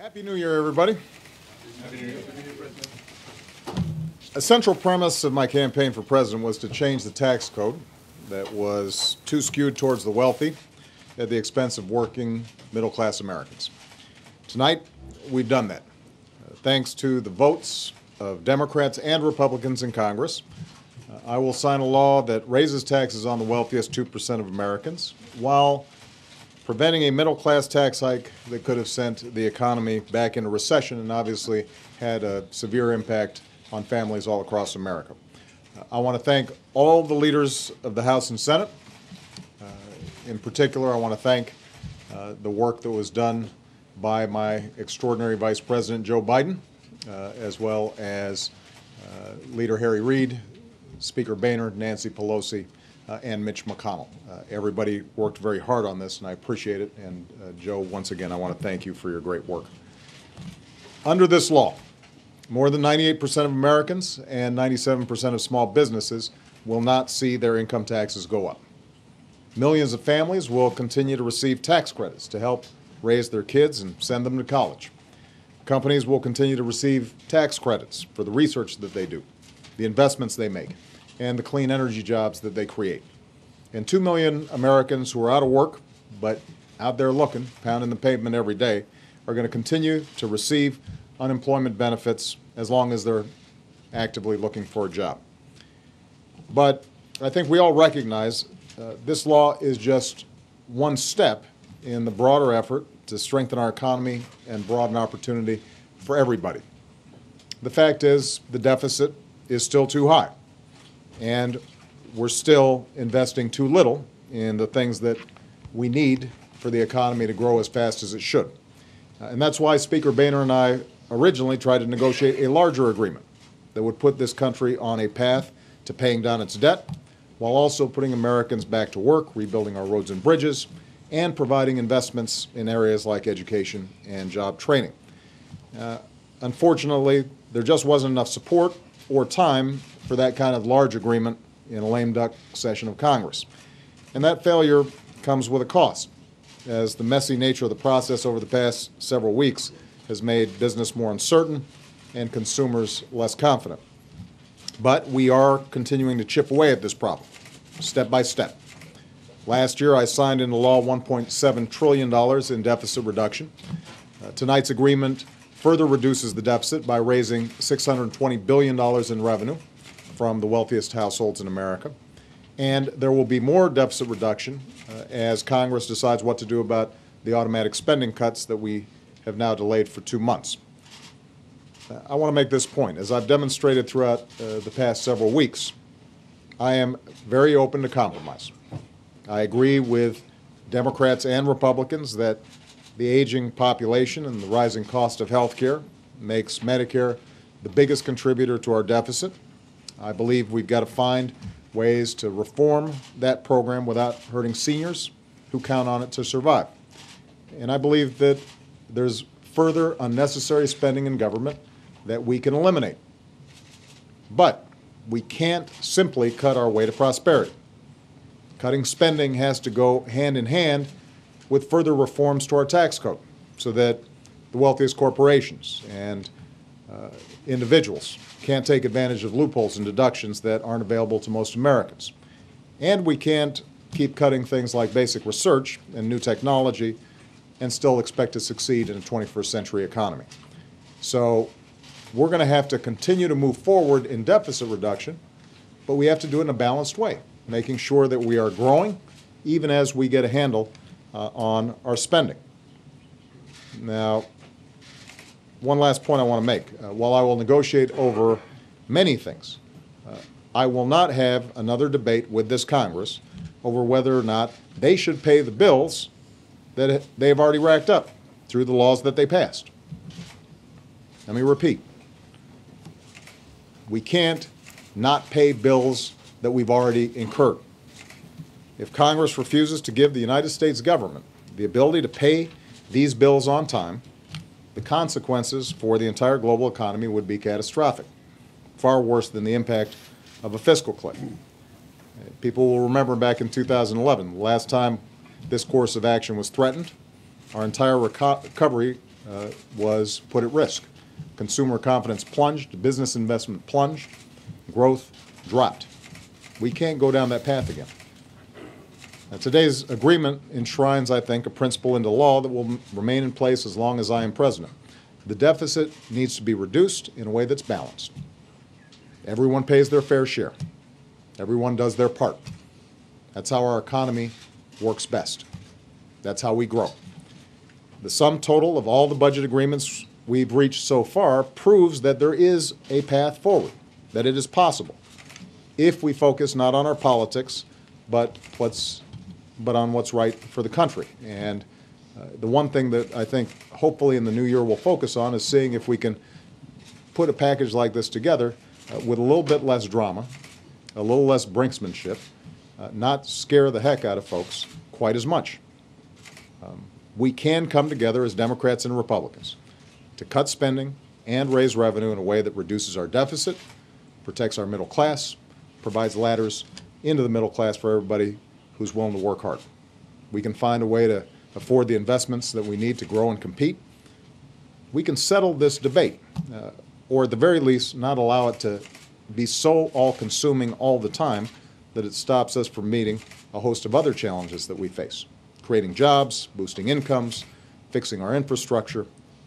Happy New Year, everybody. Happy New Year. A central premise of my campaign for president was to change the tax code that was too skewed towards the wealthy at the expense of working middle-class Americans. Tonight, we've done that. Thanks to the votes of Democrats and Republicans in Congress, I will sign a law that raises taxes on the wealthiest 2% of Americans while preventing a middle-class tax hike that could have sent the economy back into recession and obviously had a severe impact on families all across America. I want to thank all the leaders of the House and Senate. In particular, I want to thank the work that was done by my extraordinary Vice President, Joe Biden, as well as Leader Harry Reid, Speaker Boehner, Nancy Pelosi, and Mitch McConnell. Everybody worked very hard on this, and I appreciate it. And Joe, once again, I want to thank you for your great work. Under this law, more than 98% of Americans and 97% of small businesses will not see their income taxes go up. Millions of families will continue to receive tax credits to help raise their kids and send them to college. Companies will continue to receive tax credits for the research that they do, the investments they make, and the clean energy jobs that they create. And 2 million Americans who are out of work, but out there looking, pounding the pavement every day, are going to continue to receive unemployment benefits as long as they're actively looking for a job. But I think we all recognize this law is just one step in the broader effort to strengthen our economy and broaden opportunity for everybody. The fact is, the deficit is still too high, and we're still investing too little in the things that we need for the economy to grow as fast as it should. And that's why Speaker Boehner and I originally tried to negotiate a larger agreement that would put this country on a path to paying down its debt while also putting Americans back to work, rebuilding our roads and bridges, and providing investments in areas like education and job training. Unfortunately, there just wasn't enough support or time for that kind of large agreement in a lame duck session of Congress. And that failure comes with a cost, as the messy nature of the process over the past several weeks has made business more uncertain and consumers less confident. But we are continuing to chip away at this problem, step by step. Last year, I signed into law $1.7 trillion in deficit reduction. Tonight's agreement further reduces the deficit by raising $620 billion in revenue from the wealthiest households in America. And there will be more deficit reduction as Congress decides what to do about the automatic spending cuts that we have now delayed for 2 months. I want to make this point. As I've demonstrated throughout the past several weeks, I am very open to compromise. I agree with Democrats and Republicans that the aging population and the rising cost of health care makes Medicare the biggest contributor to our deficit. I believe we've got to find ways to reform that program without hurting seniors who count on it to survive. And I believe that there's further unnecessary spending in government that we can eliminate. But we can't simply cut our way to prosperity. Cutting spending has to go hand in hand with further reforms to our tax code so that the wealthiest corporations and individuals can't take advantage of loopholes and deductions that aren't available to most Americans. And we can't keep cutting things like basic research and new technology and still expect to succeed in a 21st century economy. So we're going to have to continue to move forward in deficit reduction, but we have to do it in a balanced way, making sure that we are growing even as we get a handle on our spending. Now, one last point I want to make. While I will negotiate over many things, I will not have another debate with this Congress over whether or not they should pay the bills that they've already racked up through the laws that they passed. Let me repeat. We can't not pay bills that we've already incurred. If Congress refuses to give the United States government the ability to pay these bills on time, the consequences for the entire global economy would be catastrophic, far worse than the impact of a fiscal cliff. People will remember back in 2011, the last time this course of action was threatened, our entire recovery was put at risk. Consumer confidence plunged, business investment plunged, growth dropped. We can't go down that path again. Now, today's agreement enshrines, I think, a principle into law that will remain in place as long as I am president. The deficit needs to be reduced in a way that's balanced. Everyone pays their fair share. Everyone does their part. That's how our economy works best. That's how we grow. The sum total of all the budget agreements we've reached so far proves that there is a path forward, that it is possible, if we focus not on our politics, but on what's right for the country. And the one thing that I think hopefully in the new year we'll focus on is seeing if we can put a package like this together with a little bit less drama, a little less brinksmanship, not scare the heck out of folks quite as much. We can come together as Democrats and Republicans to cut spending and raise revenue in a way that reduces our deficit, protects our middle class, provides ladders into the middle class for everybody who's willing to work hard. We can find a way to afford the investments that we need to grow and compete. We can settle this debate, or at the very least, not allow it to be so all-consuming all the time that it stops us from meeting a host of other challenges that we face. Creating jobs, boosting incomes, fixing our infrastructure,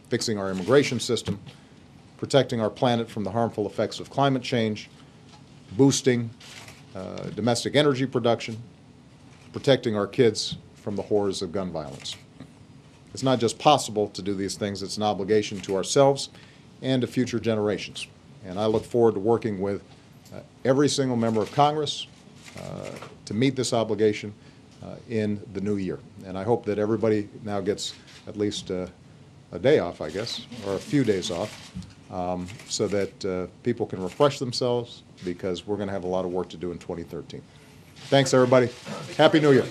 fixing our immigration system, protecting our planet from the harmful effects of climate change, boosting domestic energy production, protecting our kids from the horrors of gun violence. It's not just possible to do these things, it's an obligation to ourselves and to future generations. And I look forward to working with every single member of Congress to meet this obligation in the new year. And I hope that everybody now gets at least a day off, I guess, or a few days off, so that people can refresh themselves, because we're going to have a lot of work to do in 2013. Thanks, everybody. Happy New Year.